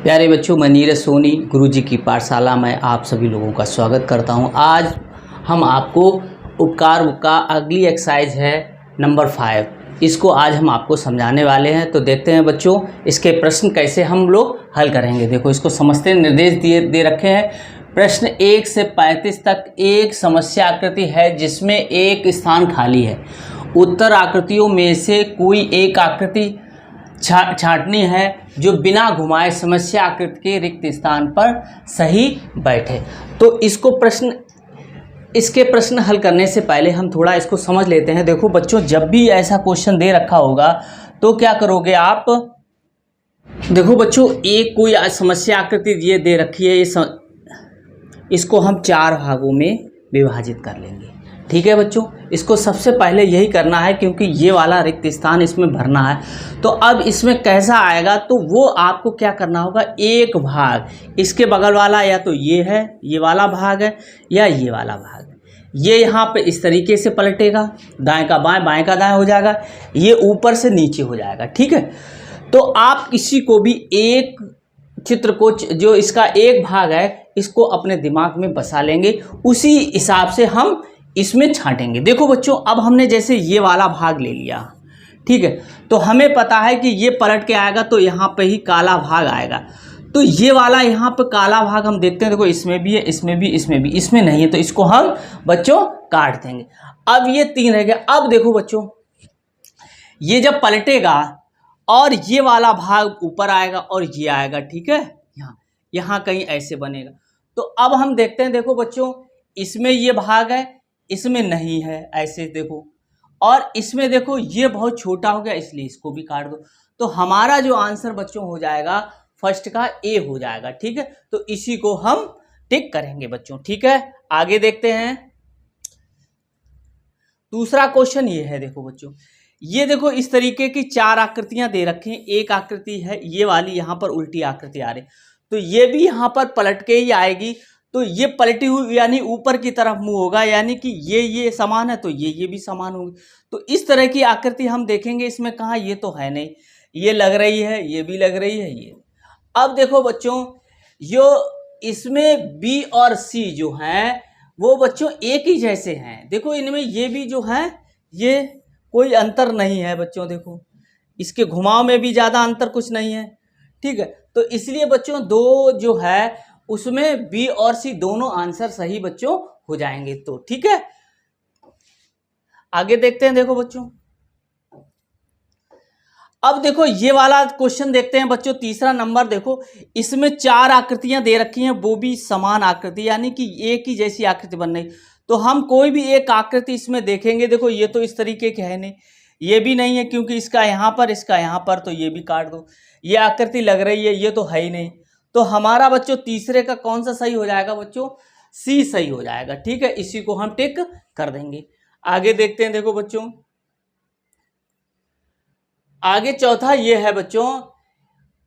प्यारे बच्चों, मैं नीरज सोनी गुरुजी की पाठशाला में आप सभी लोगों का स्वागत करता हूं। आज हम आपको उपकार बुक का अगली एक्सरसाइज है नंबर 5। इसको आज हम आपको समझाने वाले हैं। तो देखते हैं बच्चों इसके प्रश्न कैसे हम लोग हल करेंगे। देखो इसको समझते हैं। निर्देश दे रखे हैं। प्रश्न 1 से 35 तक एक समस्या आकृति है जिसमें एक स्थान खाली है। उत्तर आकृतियों में से कोई एक आकृति छांटनी है जो बिना घुमाए समस्या आकृति के रिक्त स्थान पर सही बैठे। तो इसके प्रश्न हल करने से पहले हम थोड़ा इसको समझ लेते हैं। देखो बच्चों, जब भी ऐसा क्वेश्चन दे रखा होगा तो क्या करोगे आप। देखो बच्चों, एक कोई समस्या आकृति ये दे रखी है, इसको हम 4 भागों में विभाजित कर लेंगे। ठीक है बच्चों, इसको सबसे पहले यही करना है क्योंकि ये वाला रिक्त स्थान इसमें भरना है। तो अब इसमें कैसा आएगा, तो वो आपको क्या करना होगा, एक भाग इसके बगल वाला या तो ये है, ये वाला भाग है, या ये वाला भाग है। ये यहाँ पे इस तरीके से पलटेगा, दाएं का बाएं, बाएं का दाएं हो जाएगा, ये ऊपर से नीचे हो जाएगा। ठीक है, तो आप किसी को भी एक चित्र को, जो इसका एक भाग है, इसको अपने दिमाग में बसा लेंगे, उसी हिसाब से हम इसमें छांटेंगे। देखो बच्चों, अब हमने जैसे ये वाला भाग ले लिया, ठीक है, तो हमें पता है कि ये पलट के आएगा तो यहाँ पे ही काला भाग आएगा। तो ये वाला यहाँ पे काला भाग हम देखते हैं। देखो इसमें भी है, इसमें भी, इसमें भी, इसमें नहीं है, तो इसको हम बच्चों काट देंगे। अब ये 3 रह गया। अब देखो बच्चों, ये जब पलटेगा और ये वाला भाग ऊपर आएगा और ये आएगा, ठीक है, यहाँ कहीं ऐसे बनेगा। तो अब हम देखते हैं। देखो बच्चों, इसमें ये भाग है, इसमें नहीं है, ऐसे देखो, और इसमें देखो ये बहुत छोटा हो गया, इसलिए इसको भी काट दो। तो हमारा जो आंसर बच्चों हो जाएगा फर्स्ट का ए हो जाएगा। ठीक है, तो इसी को हम टिक करेंगे बच्चों। ठीक है, आगे देखते हैं। दूसरा क्वेश्चन ये है। देखो बच्चों, ये देखो इस तरीके की 4 आकृतियां दे रखी हैं। एक आकृति है ये वाली, यहाँ पर उल्टी आकृति आ रही, तो ये भी यहाँ पर पलट के ही आएगी। तो ये पलटी हुई यानी ऊपर की तरफ मुंह होगा, यानी कि ये समान है तो ये भी समान होगी। तो इस तरह की आकृति हम देखेंगे। इसमें कहाँ, ये तो है नहीं, ये लग रही है, ये भी लग रही है, ये। अब देखो बच्चों, जो इसमें बी और सी जो हैं वो बच्चों एक ही जैसे हैं। देखो इनमें ये भी जो है, ये कोई अंतर नहीं है बच्चों। देखो इसके घुमाव में भी ज़्यादा अंतर कुछ नहीं है। ठीक है, तो इसलिए बच्चों दो जो है उसमें बी और सी दोनों आंसर सही बच्चों हो जाएंगे। तो ठीक है, आगे देखते हैं। देखो बच्चों, अब देखो ये वाला क्वेश्चन देखते हैं बच्चों। तीसरा नंबर देखो, इसमें 4 आकृतियां दे रखी हैं, वो भी समान आकृति, यानी कि एक ही जैसी आकृति बन रही। तो हम कोई भी एक आकृति इसमें देखेंगे। देखो ये तो इस तरीके के है नहीं, ये भी नहीं है क्योंकि इसका यहाँ पर, इसका यहाँ पर, तो ये भी काट दो। ये आकृति लग रही है, ये तो है ही नहीं। तो हमारा बच्चों तीसरे का कौन सा सही हो जाएगा बच्चों, सी सही हो जाएगा। ठीक है, इसी को हम टिक कर देंगे। आगे देखते हैं। देखो बच्चों, आगे चौथा ये है बच्चों।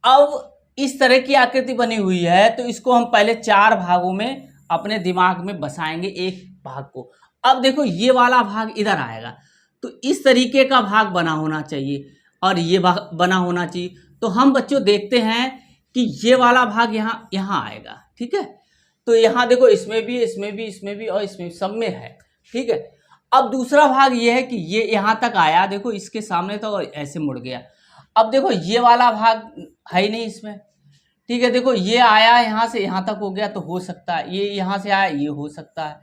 अब इस तरह की आकृति बनी हुई है, तो इसको हम पहले 4 भागों में अपने दिमाग में बसाएंगे, एक भाग को। अब देखो ये वाला भाग इधर आएगा, तो इस तरीके का भाग बना होना चाहिए और ये भाग बना होना चाहिए। तो हम बच्चों देखते हैं कि ये वाला भाग यहाँ आएगा। ठीक है, तो यहाँ देखो इसमें भी, इसमें भी, इसमें भी और इसमें सब में है। ठीक है, अब दूसरा भाग ये है कि ये यहाँ तक आया, देखो इसके सामने तो ऐसे मुड़ गया। अब देखो ये वाला भाग है ही नहीं इसमें। ठीक है, देखो ये आया यहाँ से यहाँ तक हो गया, तो हो सकता है ये यहाँ से आया, ये हो सकता है।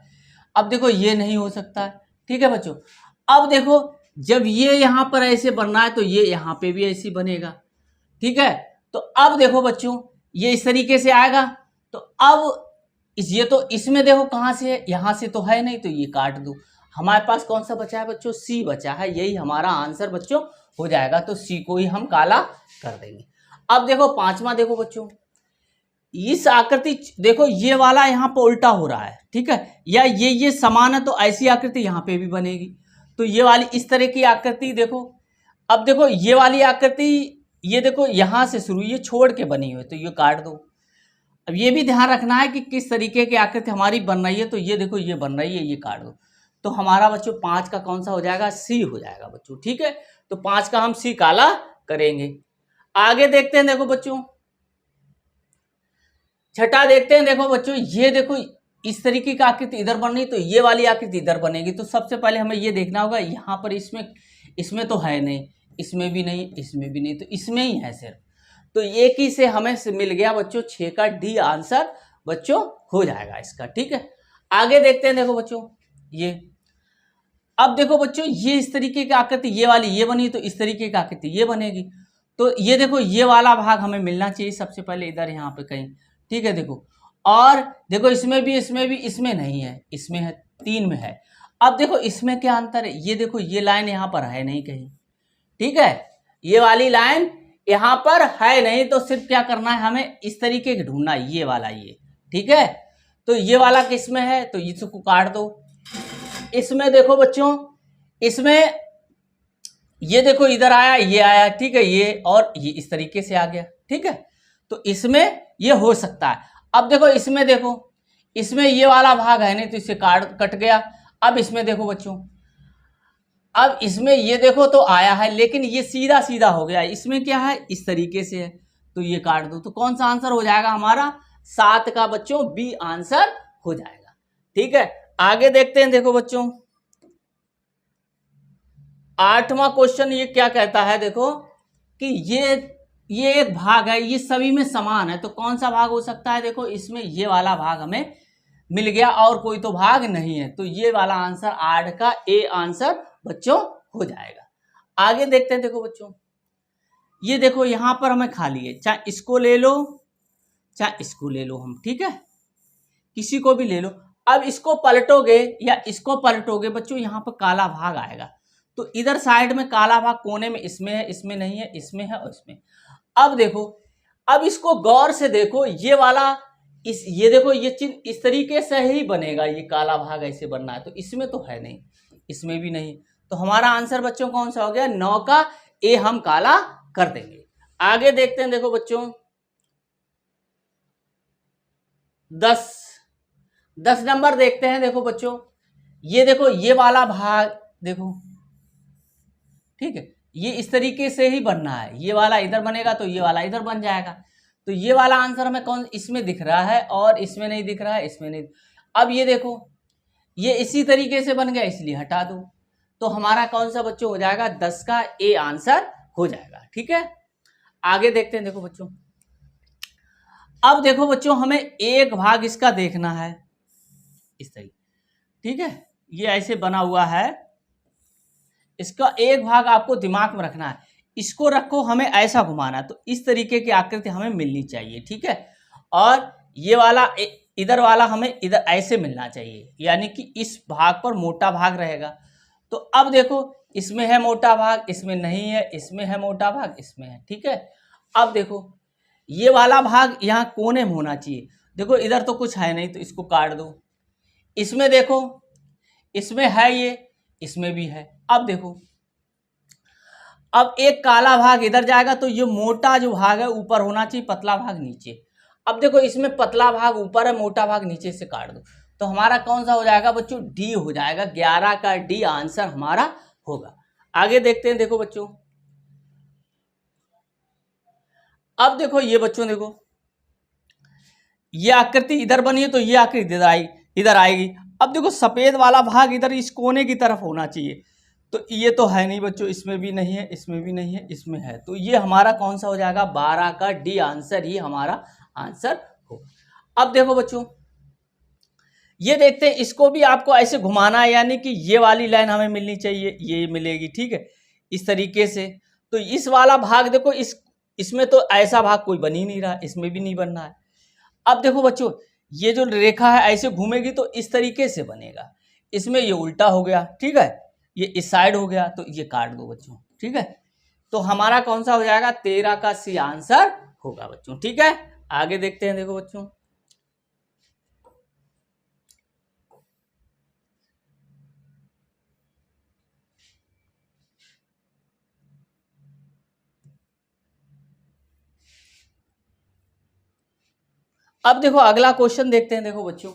अब देखो ये नहीं हो सकता है। ठीक है बच्चों, अब देखो जब ये यहाँ पर ऐसे बनना है तो ये यहाँ पे भी ऐसे बनेगा। ठीक है, तो अब देखो बच्चों ये इस तरीके से आएगा। तो अब ये तो इसमें देखो कहाँ से है, यहाँ से तो है नहीं, तो ये काट दो। हमारे पास कौन सा बचा है बच्चों, सी बचा है। यही हमारा आंसर बच्चों हो जाएगा। तो सी को ही हम काला कर देंगे। अब देखो 5वां, देखो बच्चों, इस आकृति, देखो ये वाला यहाँ पर उल्टा हो रहा है। ठीक है, या ये समान है, तो ऐसी आकृति यहाँ पे भी बनेगी। तो ये वाली इस तरह की आकृति देखो। अब देखो ये वाली आकृति, ये देखो यहाँ से शुरू, ये छोड़ के बनी हुई, तो ये काट दो। अब ये भी ध्यान रखना है कि किस तरीके की आकृति हमारी बन रही है। तो ये देखो ये बन रही है, ये काट दो। तो हमारा बच्चों 5 का कौन सा हो जाएगा, सी हो जाएगा बच्चों। ठीक है, तो 5 का हम सी काला करेंगे। आगे देखते हैं। देखो बच्चों, छठा देखते हैं, देखो बच्चों ये देखो इस तरीके की आकृति इधर बन रही, तो ये वाली आकृति इधर बनेगी। तो सबसे पहले हमें ये देखना होगा यहाँ पर इसमें तो है नहीं, इसमें भी नहीं, इसमें भी नहीं, तो इसमें ही है सिर्फ। तो एक ही से हमें मिल गया बच्चों 6 का डी आंसर बच्चों हो जाएगा इसका। ठीक है, आगे देखते हैं, देखो बच्चों ये, अब देखो बच्चों ये इस तरीके की आकृति ये वाली ये बनी, तो इस तरीके की आकृति ये बनेगी। तो ये देखो ये वाला भाग हमें मिलना चाहिए सबसे पहले इधर यहाँ पे कहीं। ठीक है, देखो और देखो इसमें भी इसमें नहीं है, इसमें है, 3 में है। अब देखो इसमें क्या अंतर है, ये देखो ये लाइन यहाँ पर है नहीं कहीं। ठीक है, ये वाली लाइन यहाँ पर है नहीं, तो सिर्फ क्या करना है हमें इस तरीके की ढूंढना है, ये वाला ये। ठीक है, तो ये वाला किसमें है, तो इसको काट दो। इसमें देखो बच्चों, इसमें ये देखो इधर आया, ये आया। ठीक है, ये और ये इस तरीके से आ गया। ठीक है, तो इसमें ये हो सकता है। अब देखो इसमें देखो, इसमें ये वाला भाग है नहीं, तो इससे कट गया। अब इसमें देखो बच्चों, अब इसमें ये देखो तो आया है, लेकिन ये सीधा सीधा हो गया। इसमें क्या है, इस तरीके से है, तो ये काट दो। तो कौन सा आंसर हो जाएगा हमारा, 7 का बच्चों बी आंसर हो जाएगा। ठीक है, आगे देखते हैं, देखो बच्चों 8वां क्वेश्चन ये क्या कहता है, देखो कि ये एक भाग है, ये सभी में समान है, तो कौन सा भाग हो सकता है। देखो इसमें ये वाला भाग हमें मिल गया और कोई तो भाग नहीं है, तो ये वाला आंसर 8 का ए आंसर बच्चों हो जाएगा। आगे देखते हैं, देखो बच्चों ये देखो यहां पर हमें खाली है, चाहे इसको ले लो चाहे इसको ले लो हम। ठीक है, किसी को भी ले लो। अब इसको पलटोगे या इसको पलटोगे बच्चों, यहाँ पर काला भाग आएगा। तो इधर साइड में काला भाग कोने में इसमें है, इसमें नहीं है, इसमें है और इसमें। अब देखो, अब इसको गौर से देखो, ये वाला ये देखो ये चिन्ह इस तरीके से ही बनेगा, ये काला भाग ऐसे बनना है, तो इसमें तो है नहीं, इसमें भी नहीं। तो हमारा आंसर बच्चों कौन सा हो गया, 9 का ए हम काला कर देंगे। आगे देखते हैं, देखो बच्चों 10 नंबर देखते हैं। देखो बच्चों ये देखो ये वाला भाग देखो, ठीक है, ये इस तरीके से ही बनना है, ये वाला इधर बनेगा तो ये वाला इधर बन जाएगा। तो ये वाला आंसर हमें कौन इसमें दिख रहा है और इसमें नहीं दिख रहा है, इसमें नहीं। अब ये देखो ये इसी तरीके से बन गया, इसलिए हटा दो। तो हमारा कौन सा बच्चों हो जाएगा, 10 का ए आंसर हो जाएगा। ठीक है, आगे देखते हैं, देखो बच्चों अब देखो बच्चों हमें एक भाग इसका देखना है इस तरीके। ठीक है, ये ऐसे बना हुआ है, इसका एक भाग आपको दिमाग में रखना है। इसको रखो, हमें ऐसा घुमाना, तो इस तरीके की आकृति हमें मिलनी चाहिए। ठीक है, और ये वाला इधर वाला हमें इधर ऐसे मिलना चाहिए, यानी कि इस भाग पर मोटा भाग रहेगा। तो अब देखो इसमें है मोटा भाग, इसमें नहीं है, इसमें है मोटा भाग, इसमें है। ठीक है, अब देखो ये वाला भाग यहाँ कोने में होना चाहिए। देखो इधर तो कुछ है नहीं, तो इसको काट दो। इसमें देखो इसमें है ये, इसमें भी है। अब देखो अब एक काला भाग इधर जाएगा, तो ये मोटा जो भाग है ऊपर होना चाहिए, पतला भाग नीचे। अब देखो इसमें पतला भाग ऊपर है, मोटा भाग नीचे से काट दो। तो हमारा कौन सा हो जाएगा बच्चों, डी हो जाएगा। 11 का डी आंसर हमारा होगा। आगे देखते हैं, देखो बच्चों अब देखो ये बच्चों देखो ये आकृति इधर बनी है, तो ये आकृति इधर आएगी। अब देखो सफेद वाला भाग इधर इस कोने की तरफ होना चाहिए, तो ये तो है नहीं बच्चों, इसमें भी नहीं है, इसमें भी नहीं है, इसमें है। तो ये हमारा कौन सा हो जाएगा, 12 का डी आंसर ही हमारा आंसर हो। अब देखो बच्चों ये देखते हैं, इसको भी आपको ऐसे घुमाना है, यानी कि ये वाली लाइन हमें मिलनी चाहिए, ये मिलेगी। ठीक है, इस तरीके से। तो इस वाला भाग देखो इसमें तो ऐसा भाग कोई बन ही नहीं रहा, इसमें भी नहीं बनना है। अब देखो बच्चों ये जो रेखा है ऐसे घूमेगी तो इस तरीके से बनेगा, इसमें ये उल्टा हो गया। ठीक है, ये इस साइड हो गया, तो ये काट दो बच्चों। ठीक है, तो हमारा कौन सा हो जाएगा, 13 का सी आंसर होगा बच्चों। ठीक है, आगे देखते हैं, देखो बच्चों अब देखो अगला क्वेश्चन देखते हैं। देखो बच्चों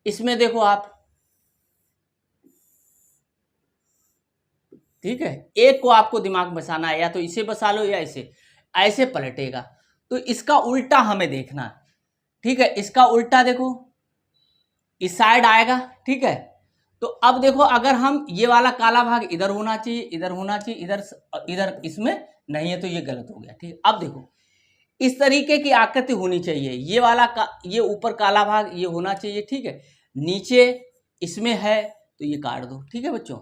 इसमें देखो आप, ठीक है, एक को आपको दिमाग में बसाना है, या तो इसे बसा लो या इसे, ऐसे पलटेगा। तो इसका उल्टा हमें देखना है। ठीक है, इसका उल्टा देखो इस साइड आएगा। ठीक है, तो अब देखो अगर हम ये वाला काला भाग इधर होना चाहिए, इधर होना चाहिए, इधर इधर इसमें नहीं है, तो ये गलत हो गया। ठीक है, अब देखो इस तरीके की आकृति होनी चाहिए। ये वाला ये ऊपर काला भाग ये होना चाहिए। ठीक है, नीचे इसमें है तो ये काट दो। ठीक है बच्चों,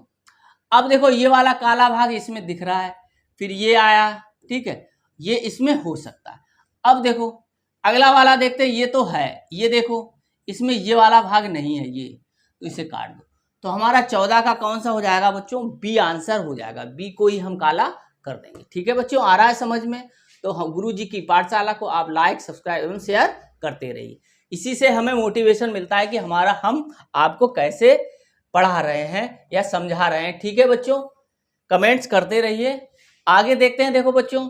अब देखो ये वाला काला भाग इसमें दिख रहा है, फिर ये आया। ठीक है, ये इसमें हो सकता है। अब देखो अगला वाला देखते हैं, ये तो है, ये देखो इसमें ये वाला भाग नहीं है, ये तो इसे काट दो। तो हमारा 14 का कौन सा हो जाएगा बच्चों? बी आंसर हो जाएगा। बी को ही हम काला कर देंगे। ठीक है बच्चों, आ रहा है समझ में? तो हम गुरु जी की पाठशाला को आप लाइक, सब्सक्राइब एवं शेयर करते रहिए। इसी से हमें मोटिवेशन मिलता है कि हम आपको कैसे पढ़ा रहे हैं या समझा रहे हैं। ठीक है बच्चों, कमेंट्स करते रहिए। आगे देखते हैं। देखो बच्चों,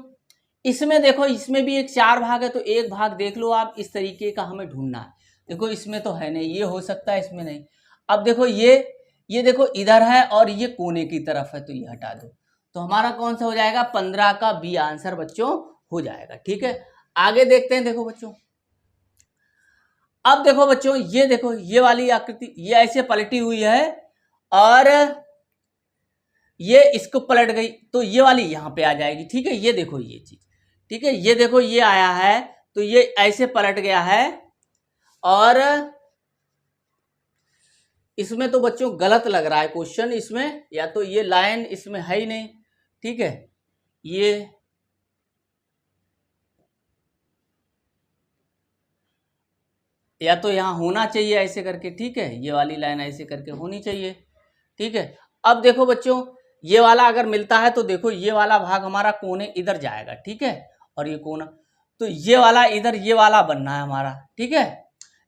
इसमें देखो, इसमें भी एक 4 भाग है, तो एक भाग देख लो आप। इस तरीके का हमें ढूंढना है। देखो इसमें तो है नहीं, ये हो सकता है, इसमें नहीं। अब देखो ये देखो इधर है और ये कोने की तरफ है, तो ये हटा दो। तो हमारा कौन सा हो जाएगा? 15 का बी आंसर बच्चों हो जाएगा। ठीक है, आगे देखते हैं। देखो बच्चों, अब देखो बच्चों, ये देखो ये वाली आकृति ये ऐसे पलटी हुई है और ये इसको पलट गई, तो ये वाली यहां पे आ जाएगी। ठीक है, ये देखो ये चीज। ठीक है, ये देखो ये आया है, तो ये ऐसे पलट गया है और इसमें तो बच्चों गलत लग रहा है क्वेश्चन। इसमें या तो ये लाइन इसमें है ही नहीं। ठीक है, ये या तो यहाँ होना चाहिए ऐसे करके। ठीक है, ये वाली लाइन ऐसे करके होनी चाहिए। ठीक है, अब देखो बच्चों, ये वाला अगर मिलता है तो देखो ये वाला भाग हमारा कोने इधर जाएगा। ठीक है, और ये कोना, तो ये वाला इधर ये वाला बनना है हमारा। ठीक है,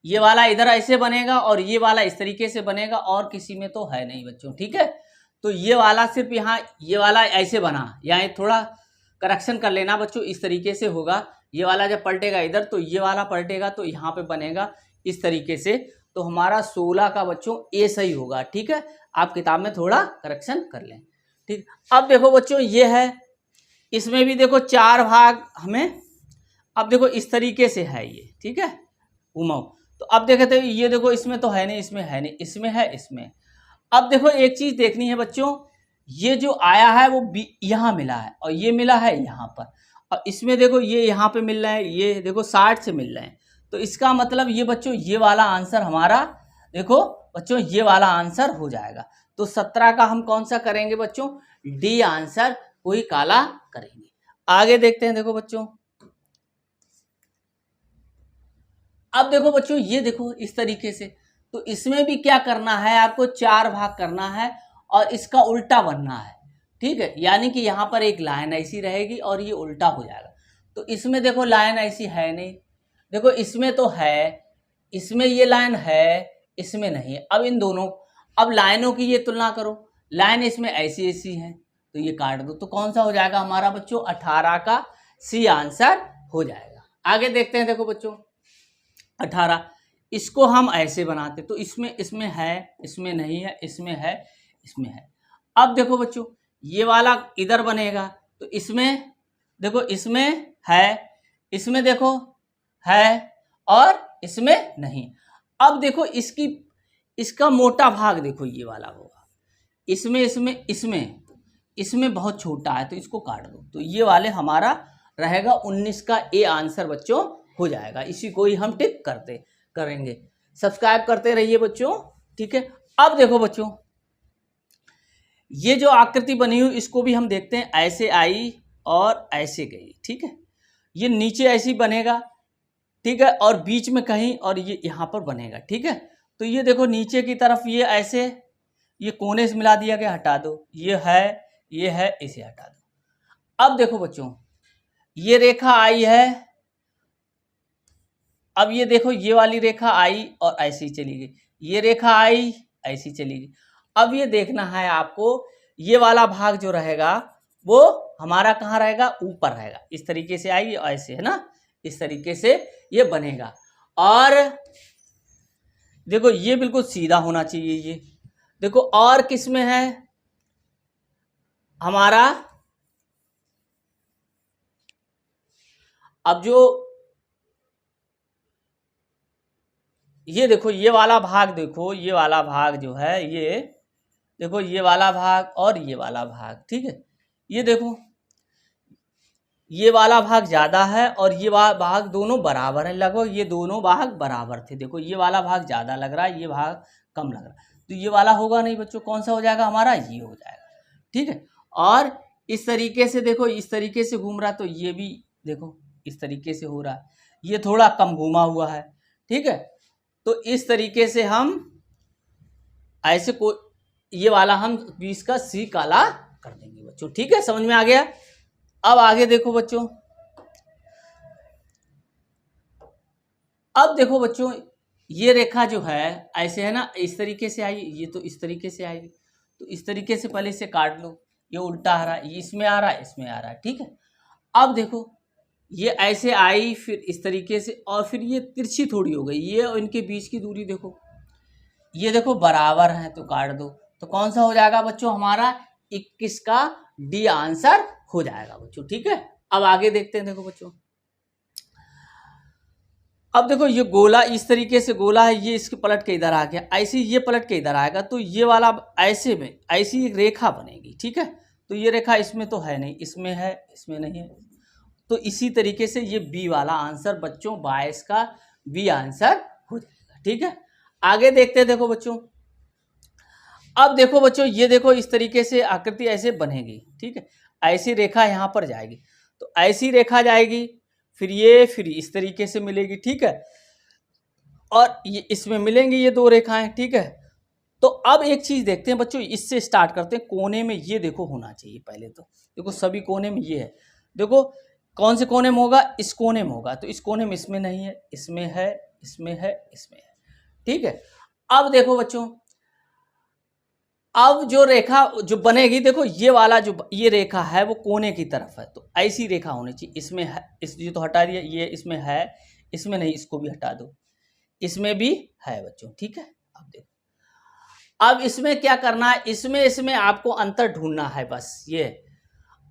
ये वाला इधर ऐसे बनेगा और ये वाला इस तरीके से बनेगा, और किसी में तो है नहीं बच्चों। ठीक है, तो ये वाला सिर्फ यहाँ ये वाला ऐसे बना, यहाँ थोड़ा करेक्शन कर लेना बच्चों, इस तरीके से होगा। ये वाला जब पलटेगा इधर तो ये वाला पलटेगा, तो यहाँ पे बनेगा इस तरीके से। तो हमारा 16 का बच्चों ए सही होगा। ठीक है, आप किताब में थोड़ा करेक्शन कर लें। ठीक, अब देखो बच्चों ये है, इसमें भी देखो 4 भाग हमें, अब देखो इस तरीके से है ये। ठीक है, घुमाओ, तो अब देखते हैं, ये देखो इसमें तो है नहीं, इसमें है नहीं, इसमें है, इसमें। अब देखो एक चीज देखनी है बच्चों, ये जो आया है वो यहाँ मिला है और ये मिला है यहाँ पर, और इसमें देखो ये यहाँ पे मिल रहा है, ये देखो 60 से मिल रहे हैं। तो इसका मतलब ये बच्चों ये वाला आंसर हमारा, देखो बच्चों ये वाला आंसर हो जाएगा। तो 17 का हम कौन सा करेंगे बच्चों? डी आंसर कोई काला करेंगे। आगे देखते हैं। देखो बच्चों, अब देखो बच्चों ये देखो इस तरीके से, तो इसमें भी क्या करना है आपको? 4 भाग करना है और इसका उल्टा बनना है। ठीक है, यानी कि यहाँ पर एक लाइन ऐसी रहेगी और ये उल्टा हो जाएगा। तो इसमें देखो लाइन ऐसी है नहीं, देखो इसमें तो है, इसमें ये लाइन है, इसमें नहीं है। अब इन दोनों, अब लाइनों की ये तुलना करो, लाइन इसमें ऐसी ऐसी है, तो ये काट दो। तो कौन सा हो जाएगा हमारा बच्चों? 18 का सी आंसर हो जाएगा। आगे देखते हैं। देखो बच्चों 18, इसको हम ऐसे बनाते, तो इसमें है, इसमें नहीं है, इसमें है, इसमें है। अब देखो बच्चों ये वाला इधर बनेगा, तो इसमें देखो इसमें है, इसमें देखो है और इसमें नहीं। अब देखो इसका मोटा भाग देखो ये वाला होगा, इसमें बहुत छोटा है, तो इसको काट दो। तो ये वाले हमारा रहेगा 19 का ए आंसर बच्चों हो जाएगा। इसी को ही हम टिक करेंगे। सब्सक्राइब करते रहिए बच्चों। ठीक है, अब देखो बच्चों ये जो आकृति बनी हुई इसको भी हम देखते हैं, ऐसे आई और ऐसे गई। ठीक है, ये नीचे ऐसी बनेगा। ठीक है, और बीच में कहीं और ये यहाँ पर बनेगा। ठीक है, तो ये देखो नीचे की तरफ ये ऐसे, ये कोने से मिला दिया गया, हटा दो। ये है, इसे हटा दो। अब देखो बच्चों ये रेखा आई है, अब ये देखो ये वाली रेखा आई और ऐसी चली गई, ये रेखा आई ऐसी चली गई। अब ये देखना है आपको, ये वाला भाग जो रहेगा वो हमारा कहाँ रहेगा? ऊपर रहेगा। इस तरीके से आएगी, ऐसे है ना, इस तरीके से ये बनेगा। और देखो ये बिल्कुल सीधा होना चाहिए। ये देखो और किस में है हमारा? अब जो ये देखो ये वाला भाग, देखो ये वाला भाग जो है, ये देखो ये वाला भाग और ये वाला भाग, ठीक है। ये देखो ये वाला भाग ज़्यादा है और ये भाग दोनों बराबर है, लगभग ये दोनों भाग बराबर थे। देखो ये वाला भाग ज़्यादा लग रहा है, ये भाग कम लग रहा है, तो ये वाला होगा नहीं बच्चों, कौन सा हो जाएगा हमारा, ये हो जाएगा, ठीक है। और इस तरीके से देखो, इस तरीके से घूम रहा है, तो ये भी देखो इस तरीके से हो रहा है, ये थोड़ा कम घूमा हुआ है, ठीक है। तो इस तरीके से हम ऐसे को ये वाला हम 20 का सी काला कर देंगे बच्चों, ठीक है, समझ में आ गया। अब आगे देखो बच्चों, अब देखो बच्चों ये रेखा जो है ऐसे है ना, इस तरीके से आई, ये तो इस तरीके से आएगी, तो इस तरीके से पहले इसे काट लो, ये उल्टा आ रहा है, ये इसमें आ रहा है, इसमें आ रहा है, ठीक है। अब देखो ये ऐसे आई, फिर इस तरीके से, और फिर ये तिरछी थोड़ी हो गई, ये और इनके बीच की दूरी देखो, ये देखो बराबर है, तो काट दो, तो कौन सा हो जाएगा बच्चों हमारा 21 का डी आंसर हो जाएगा बच्चों, ठीक है। अब आगे देखते हैं, देखो बच्चों अब देखो ये गोला इस तरीके से गोला है, ये इसके पलट के इधर आ गया, ऐसे ये पलट के इधर आएगा, तो ये वाला ऐसे में ऐसी एक रेखा बनेगी, ठीक है। तो ये रेखा इसमें तो है नहीं, इसमें है, इसमें नहीं है, तो इसी तरीके से ये बी वाला आंसर बच्चों 22 का बी आंसर हो जाएगा, ठीक है। आगे देखते हैं, देखो बच्चों अब देखो बच्चों, ये देखो इस तरीके से आकृति ऐसे बनेगी, ठीक है, ऐसी रेखा यहाँ पर जाएगी, तो ऐसी रेखा जाएगी, फिर ये, फिर इस तरीके से मिलेगी, ठीक है, और ये इसमें मिलेंगी ये दो रेखाएं, ठीक है। तो अब एक चीज देखते हैं बच्चों, इससे स्टार्ट करते हैं, कोने में ये देखो होना चाहिए पहले, तो देखो सभी कोने में ये है, देखो कौन से कोने में होगा, इस कोने में होगा, तो इस कोने में इसमें नहीं है, इसमें है, इसमें है, इसमें है, ठीक है। अब देखो बच्चों, अब जो रेखा जो बनेगी, देखो ये वाला जो ये रेखा है वो कोने की तरफ है, तो ऐसी रेखा होनी चाहिए, इसमें है, इस ये तो हटा दिया, ये इसमें है, इसमें नहीं, इसको भी हटा दो, इसमें भी है बच्चों, ठीक है। अब देखो अब इसमें क्या करना है, इसमें आपको अंतर ढूंढना है, बस ये।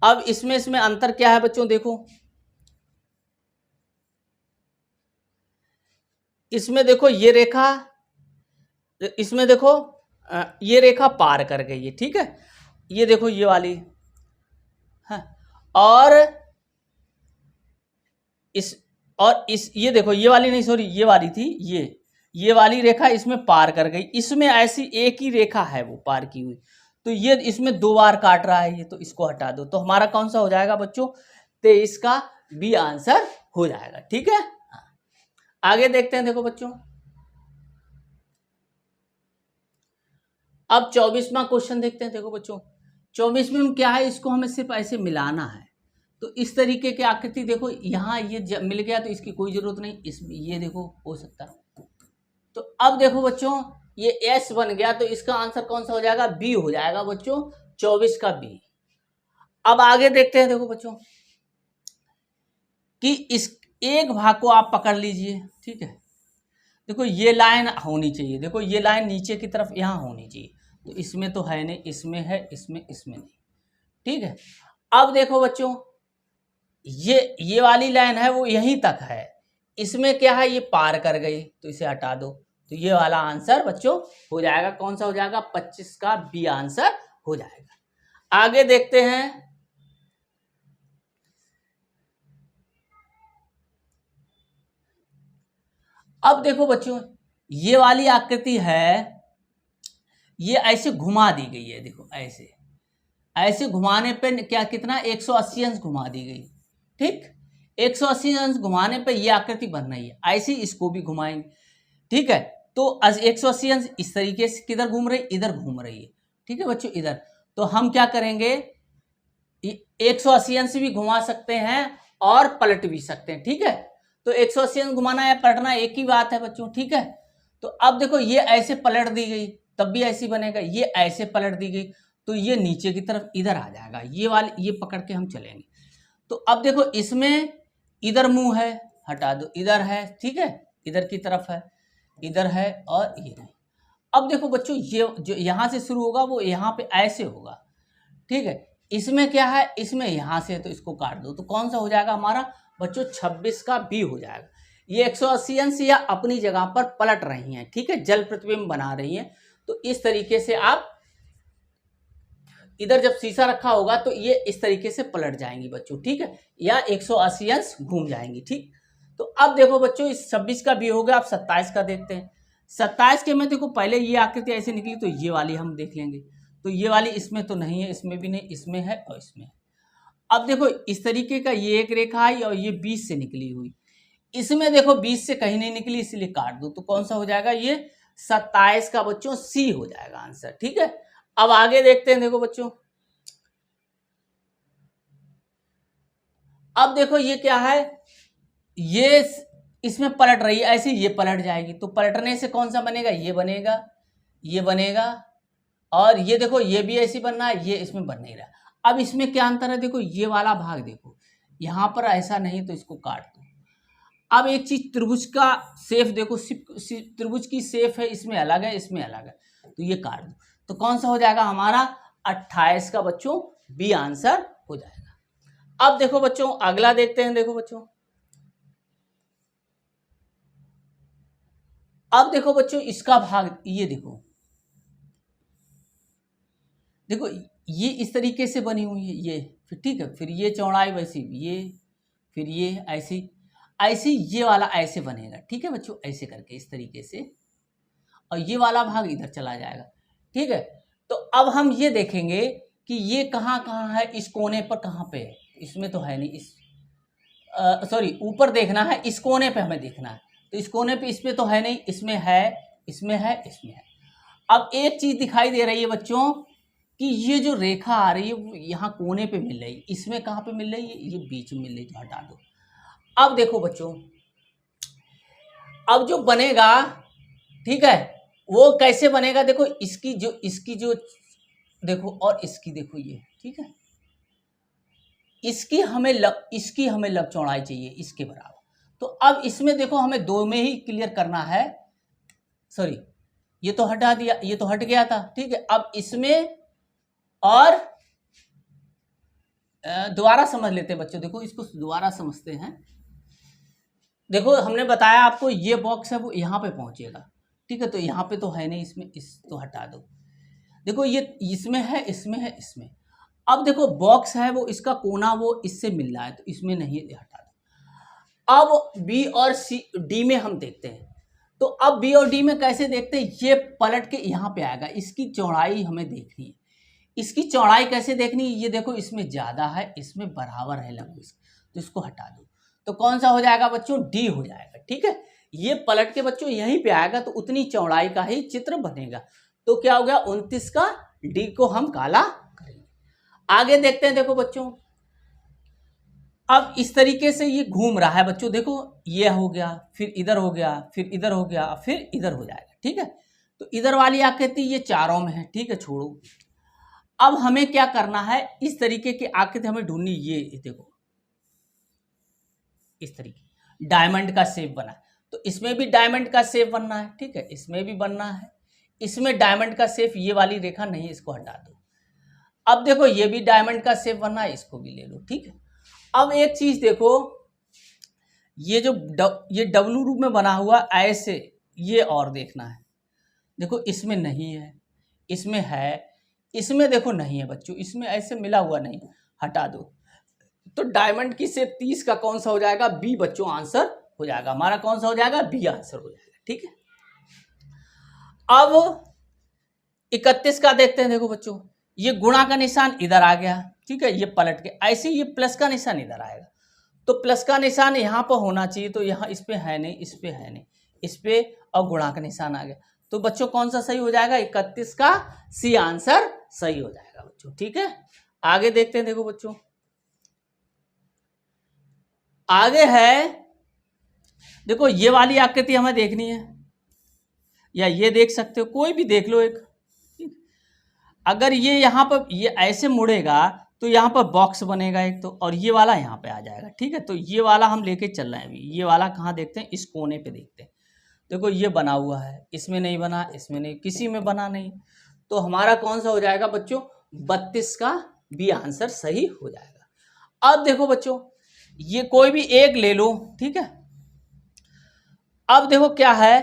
अब इसमें अंतर क्या है बच्चों, देखो इसमें देखो ये रेखा, इसमें देखो ये रेखा पार कर गई है, ठीक है, ये देखो ये वाली है, और इस ये देखो ये वाली नहीं, सॉरी ये वाली थी, ये वाली रेखा इसमें पार कर गई, इसमें ऐसी एक ही रेखा है वो पार की हुई, तो ये इसमें दो बार काट रहा है ये, तो इसको हटा दो, तो हमारा कौन सा हो जाएगा बच्चों, 23 का बी आंसर हो जाएगा, ठीक है। आगे देखते हैं, देखो बच्चों अब 24वां क्वेश्चन देखते हैं, देखो बच्चों 24वें में क्या है, इसको हमें सिर्फ ऐसे मिलाना है, तो इस तरीके की आकृति देखो, यहाँ ये मिल गया तो इसकी कोई जरूरत नहीं, इसमें ये देखो हो सकता है, तो अब देखो बच्चों ये एस बन गया, तो इसका आंसर कौन सा हो जाएगा, बी हो जाएगा बच्चों, 24 का बी। अब आगे देखते हैं, देखो बच्चों कि इस एक भाग को आप पकड़ लीजिए, ठीक है, देखो ये लाइन होनी चाहिए, देखो ये लाइन नीचे की तरफ यहाँ होनी चाहिए, तो इसमें तो है नहीं, इसमें है, इसमें नहीं, ठीक है। अब देखो बच्चों ये वाली लाइन है वो यहीं तक है, इसमें क्या है, ये पार कर गई, तो इसे हटा दो, तो ये वाला आंसर बच्चों हो जाएगा, कौन सा हो जाएगा, 25 का बी आंसर हो जाएगा। आगे देखते हैं, अब देखो बच्चों ये वाली आकृति है, ये ऐसे घुमा दी गई है, देखो ऐसे ऐसे घुमाने पे क्या कितना 180 अंश घुमा दी गई, ठीक, 180 अंश घुमाने पे ये आकृति बन रही है, ऐसे इसको भी घुमाएंगे, ठीक है। तो 180 अंश इस तरीके से किधर घूम रही, इधर घूम रही है, ठीक है बच्चों, इधर, तो हम क्या करेंगे 180 अंश भी घुमा सकते हैं और पलट भी सकते हैं, ठीक है। तो 180 अंश घुमाना या पलटना एक ही बात है बच्चों, ठीक है। तो अब देखो ये ऐसे पलट दी गई, तब भी ऐसी बनेगा, ये ऐसे पलट दी गई, तो ये नीचे की तरफ इधर आ जाएगा, ये वाले ये पकड़ के हम चलेंगे, तो अब देखो इसमें इधर मुंह है, हटा दो, इधर है, ठीक है, इधर की तरफ है, इधर है, और ये नहीं। अब देखो बच्चों ये जो यहाँ से शुरू होगा वो यहाँ पे ऐसे होगा, ठीक है, इसमें क्या है, इसमें यहाँ से है, तो इसको काट दो, तो कौन सा हो जाएगा हमारा बच्चों 26 का बी हो जाएगा। ये 180 अंश या अपनी जगह पर पलट रही हैं, ठीक है, जल प्रतिबिंब बना रही हैं। तो इस तरीके से आप इधर जब शीशा रखा होगा तो ये इस तरीके से पलट जाएंगी बच्चों, ठीक है, या 180 अंश घूम जाएंगी, ठीक। तो अब देखो बच्चों, इस 26 का भी हो गया, अब 27 का देखते हैं। 27 के में देखो पहले ये आकृति ऐसे निकली, तो ये वाली हम देख लेंगे। तो ये वाली इसमें तो नहीं है, इसमें भी नहीं, इसमें है और इसमें है। अब देखो इस तरीके का ये एक रेखा है और ये 20 से निकली हुई, इसमें देखो 20 से कहीं नहीं निकली, इसलिए काट दो। तो कौन सा हो जाएगा, ये 27 का बच्चों सी हो जाएगा आंसर, ठीक है। अब आगे देखते हैं, देखो बच्चों, अब देखो ये क्या है, ये इसमें पलट रही है, ऐसे ये पलट जाएगी। तो पलटने से कौन सा बनेगा, ये बनेगा, ये बनेगा, और ये देखो ये भी ऐसी बनना है, ये इसमें बन नहीं रहा। अब इसमें क्या अंतर है, देखो ये वाला भाग देखो, यहां पर ऐसा नहीं, तो इसको काट दो। अब एक चीज, त्रिभुज का शेप देखो, त्रिभुज की शेप है, इसमें अलग है, इसमें अलग है, तो ये काट दो। तो कौन सा हो जाएगा हमारा 28 का बच्चों बी आंसर हो जाएगा। अब देखो बच्चों अगला देखते हैं, देखो बच्चों, अब देखो बच्चों इसका भाग, ये देखो, देखो ये इस तरीके से बनी हुई है, ये फिर ठीक है, फिर ये चौड़ाई वैसी, ये फिर ये ऐसी ऐसी, ये वाला ऐसे बनेगा, ठीक है बच्चों, ऐसे करके इस तरीके से, और ये वाला भाग इधर चला जाएगा, ठीक है। तो अब हम ये देखेंगे कि ये कहाँ कहाँ है, इस कोने पर कहाँ पे है, इसमें तो है नहीं, इस सॉरी ऊपर देखना है, इस कोने पे हमें देखना है। तो इस कोने पे, इसमें तो है नहीं, इसमें है, इसमें है, इसमें है। अब एक चीज दिखाई दे रही है बच्चों कि ये जो रेखा आ रही है वो यहाँ कोने पे मिल रही है, इसमें कहाँ पे मिल रही है, ये बीच में मिल रही है, तो हटा दो। अब देखो बच्चों, अब जो बनेगा, ठीक है, वो कैसे बनेगा, देखो इसकी जो देखो, और इसकी देखो ये, ठीक है, इसकी हमें लब चौड़ाई चाहिए इसके बराबर। तो अब इसमें देखो हमें दो में ही क्लियर करना है, सॉरी ये तो हटा दिया, ये तो हट गया था, ठीक है। अब इसमें और दोबारा समझ लेते हैं बच्चों, देखो इसको दोबारा समझते हैं। देखो हमने बताया आपको, ये बॉक्स है वो यहाँ पे पहुंचेगा, ठीक है, तो यहाँ पे तो है नहीं, इसमें इस तो हटा दो। देखो ये इसमें है, इसमें है, इसमें। अब देखो बॉक्स है वो, इसका कोना वो इससे मिल रहा है, तो इसमें नहीं, हटा दो। अब बी और सी डी में हम देखते हैं। तो अब बी और डी में कैसे देखते हैं, ये पलट के यहाँ पे आएगा, इसकी चौड़ाई हमें देखनी है। इसकी चौड़ाई कैसे देखनी है, ये देखो इसमें ज्यादा है, इसमें बराबर है लंब, तो इसको हटा दो। तो कौन सा हो जाएगा बच्चों, डी हो जाएगा, ठीक है। ये पलट के बच्चों यहीं पे आएगा, तो उतनी चौड़ाई का ही चित्र बनेगा। तो क्या हो गया, 29 का डी को हम काला करेंगे। आगे देखते हैं, देखो बच्चों, अब इस तरीके से ये घूम रहा है बच्चों, देखो ये हो गया, फिर इधर हो गया, फिर इधर हो गया, फिर इधर हो जाएगा, ठीक है। तो इधर वाली आकृति ये चारों में है, ठीक है, छोड़ो। अब हमें क्या करना है, इस तरीके की आकृति हमें ढूंढनी, ये देखो इस तरीके डायमंड का शेप बना है, तो इसमें भी डायमंड का शेप बनना है, ठीक है, इसमें भी बनना है। इसमें डायमंड का शेप, ये वाली रेखा नहीं, इसको हटा दो। अब देखो ये भी डायमंड का शेप बनना है, इसको भी ले लो, ठीक है। अब एक चीज देखो, ये जो ये डब्लू रूप में बना हुआ ऐसे, ये और देखना है। देखो इसमें नहीं है, इसमें है, इसमें देखो नहीं है बच्चों, इसमें ऐसे मिला हुआ नहीं, हटा दो। तो डायमंड की शेप 30 का कौन सा हो जाएगा, बी बच्चों आंसर हो जाएगा हमारा, कौन सा हो जाएगा, बी आंसर हो जाएगा, ठीक है। अब 31 का देखते हैं, देखो बच्चों, ये गुणा का निशान इधर आ गया, ठीक है, ये पलट के ऐसे ये प्लस का निशान इधर आएगा, तो प्लस का निशान यहाँ पर होना चाहिए, तो यहाँ इस पे है नहीं, इस पे है नहीं, इस पे, और गुणा का निशान आ गया। तो बच्चों कौन सा सही हो जाएगा, 31 का सी आंसर सही हो जाएगा बच्चों, ठीक है। आगे देखते हैं, देखो बच्चों, आगे है, देखो ये वाली आकृति हमें देखनी है, या ये देख सकते हो, कोई भी देख लो एक। अगर ये यहाँ पर ये ऐसे मुड़ेगा तो यहाँ पर बॉक्स बनेगा एक, तो और ये वाला यहाँ पे आ जाएगा, ठीक है। तो ये वाला हम लेके चल रहे हैं अभी, ये वाला कहाँ देखते हैं, इस कोने पे देखते हैं। देखो ये बना हुआ है, इसमें नहीं बना, इसमें नहीं, किसी में बना नहीं, तो हमारा कौन सा हो जाएगा बच्चों, 32 का बी आंसर सही हो जाएगा। अब देखो बच्चों, ये कोई भी एक ले लो, ठीक है, अब देखो क्या है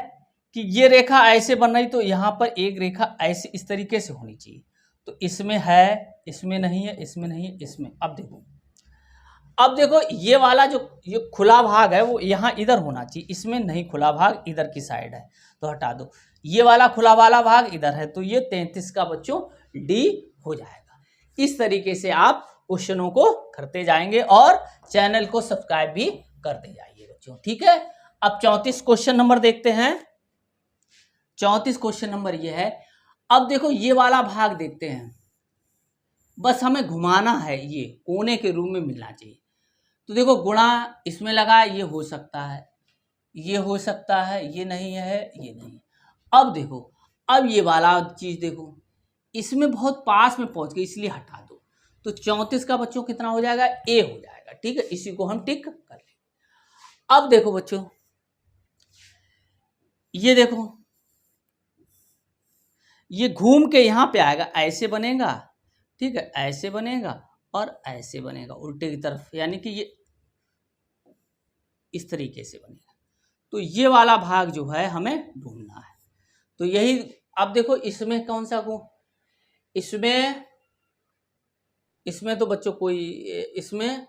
कि ये रेखा ऐसे बन रही, तो यहाँ पर एक रेखा ऐसे इस तरीके से होनी चाहिए। तो इसमें है, इसमें नहीं है, इसमें नहीं है, इसमें। अब देखो ये वाला जो ये खुला भाग है वो यहाँ इधर होना चाहिए, इसमें नहीं, खुला भाग इधर की साइड है तो हटा दो। ये वाला खुला वाला भाग इधर है, तो ये 33 का बच्चों डी हो जाएगा। इस तरीके से आप क्वेश्चनों को करते जाएंगे और चैनल को सब्सक्राइब भी करते जाइए बच्चों, ठीक है। अब 34 क्वेश्चन नंबर देखते हैं। 34 क्वेश्चन नंबर ये है। अब देखो ये वाला भाग देखते हैं, बस हमें घुमाना है, ये कोने के रूप में मिलना चाहिए। तो देखो गुणा इसमें लगा, ये हो सकता है, ये हो सकता है, ये नहीं है, ये नहीं है। अब देखो, अब ये वाला चीज देखो, इसमें बहुत पास में पहुंच गई इसलिए हटा दो। तो 34 का बच्चों कितना हो जाएगा, ए हो जाएगा, ठीक है। इसी को हम टिक कर लेंगे। अब देखो बच्चों, ये देखो, ये घूम के यहां पे आएगा, ऐसे बनेगा, ठीक है, ऐसे बनेगा और ऐसे बनेगा उल्टे की तरफ, यानी कि ये इस तरीके से बनेगा। तो ये वाला भाग जो है हमें ढूंढना है। तो यही, अब देखो इसमें कौन सा गुण, इसमें तो बच्चों कोई, इसमें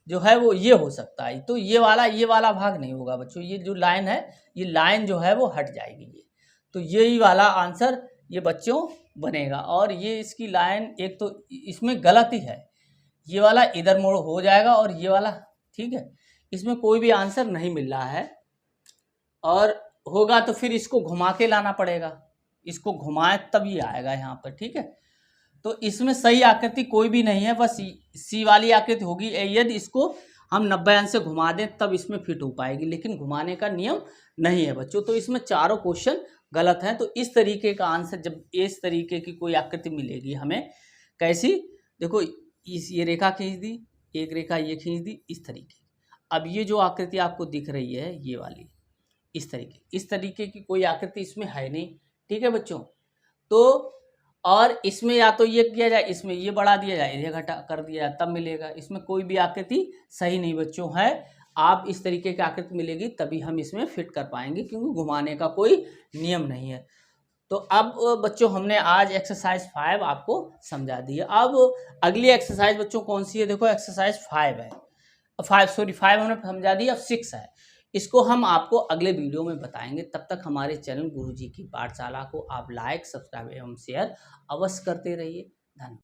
जो है वो ये हो सकता है, तो ये वाला भाग नहीं होगा बच्चों। ये जो लाइन है, ये लाइन जो है वो हट जाएगी, ये तो यही वाला आंसर ये बच्चों बनेगा। और ये इसकी लाइन एक तो इसमें गलत ही है, ये वाला इधर मोड़ हो जाएगा और ये वाला, ठीक है। इसमें कोई भी आंसर नहीं मिल रहा है, और होगा तो फिर इसको घुमा के लाना पड़ेगा, इसको घुमाए तब ये आएगा यहाँ पर, ठीक है। तो इसमें सही आकृति कोई भी नहीं है, बस सी वाली आकृति होगी। यदि इसको हम 90 अंश से घुमा दें तब इसमें फिट हो पाएगी, लेकिन घुमाने का नियम नहीं है बच्चों। तो इसमें चारों क्वेश्चन गलत हैं। तो इस तरीके का आंसर, जब इस तरीके की कोई आकृति मिलेगी हमें, कैसी, देखो इस ये रेखा खींच दी, एक रेखा ये खींच दी, इस तरीके। अब ये जो आकृति आपको दिख रही है ये वाली, इस तरीके की कोई आकृति इसमें है नहीं, ठीक है बच्चों। तो और इसमें या तो ये किया जाए, इसमें ये बढ़ा दिया जाए, ये घटा कर दिया जाए, तब मिलेगा। इसमें कोई भी आकृति सही नहीं बच्चों है। आप इस तरीके की आकृति मिलेगी तभी हम इसमें फिट कर पाएंगे, क्योंकि घुमाने का कोई नियम नहीं है। तो अब बच्चों हमने आज एक्सरसाइज 5 आपको समझा दी है। अब अगली एक्सरसाइज बच्चों कौन सी है, देखो एक्सरसाइज 5 है, 5 हमने समझा दी, अब 6 है। इसको हम आपको अगले वीडियो में बताएंगे। तब तक हमारे चैनल गुरुजी की पाठशाला को आप लाइक, सब्सक्राइब एवं शेयर अवश्य करते रहिए। धन्यवाद।